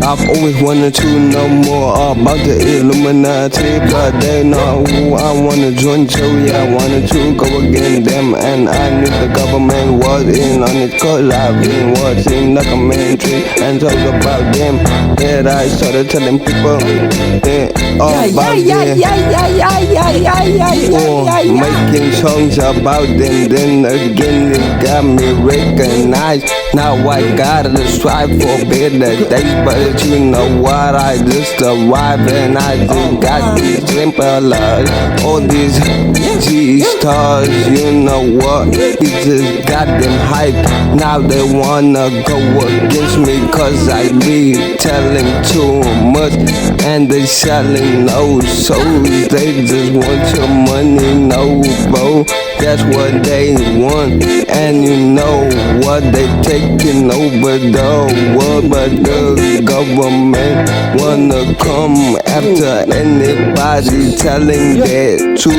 I've always wanted to know more about the Illuminati, but they know who I wanna join. So yeah, I wanted to go against them, and I knew the government was in on it, cause I've been watching documentary and talk about them. Yeah, I started telling people about making songs about them. Then again, it got me recognized. Now I gotta strive for better days, but you know what? I just arrived and I just got these templars, all these G-stars. You know what? We just got them hyped. Now they wanna go against me, cause I be telling too much and they selling no souls. They just want your money, no bro. That's what they want, and you know what? They taking over the world, but the government wanna come after anybody telling their truth.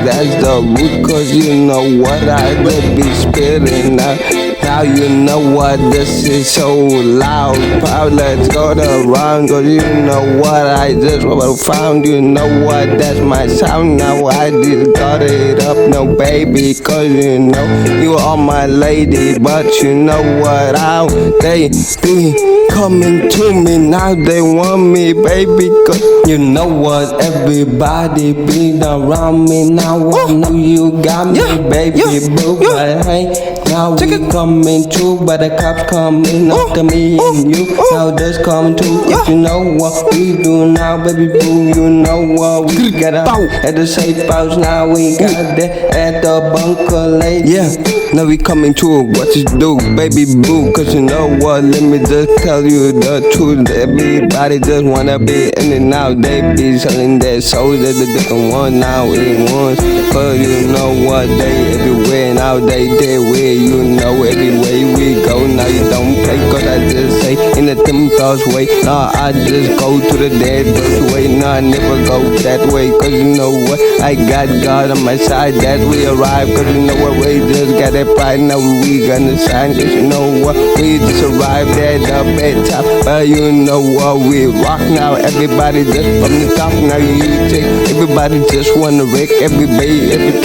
That's the root, cause you know what? I just be spitting out. Now you know what? This is so loud. Proud, let's go around, cause you know what? I just found, you know what? That's my sound. Now I just got it up, no baby, cause you know you are my lady. But you know what? How they be coming to me now? They want me, baby, cause you know what? Everybody be around me now. I know you got me, baby boo. But hey, now we coming true, but the cops coming after me and you. Now this coming true, cause you know what we do now, baby boo. You know what we got at the safe house. Now we got that at the bunker lady. Yeah, now we coming true. What you do, baby boo? Cause you know what? Let me just tell you the truth. Everybody just wanna be in it now. They be selling their souls as a different one now it wants. But you know what? They everywhere now. They there where you know everywhere we go. Now you don't play, cause I just say in a temperance way. Nah, I just go to the dead way. Nah, I never go that way, cause you know what? I got God on my side. That we arrive, cause you know what? We just got that pride. Now we gonna shine, cause you know what? We just arrived at the bedtime. But you know what? We rock now. Everybody just from the top. Now you take. Everybody just wanna wreck every day, every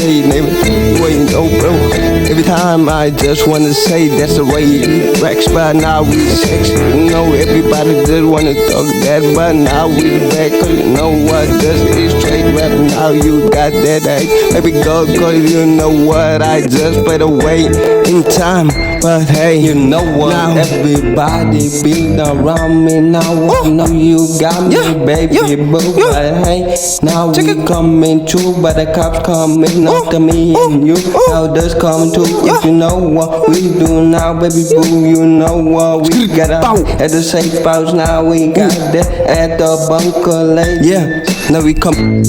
know, bro. Every time I just wanna say that's the way it wrecks, but now we sex. You know, everybody just wanna talk that, but now we back, cause you know what? This is straight rap. Now you got that hate, baby girl, cause you know what? I just played away in time, but hey, you know what? Now everybody be around me now. I know you got me, baby boo, but hey, now we coming true, but the cops coming after me and you. Now this coming true, if you know what we do now, baby boo. You know what? We got up at the safe house. Now we got that at the bunker lady. Yeah, now we come.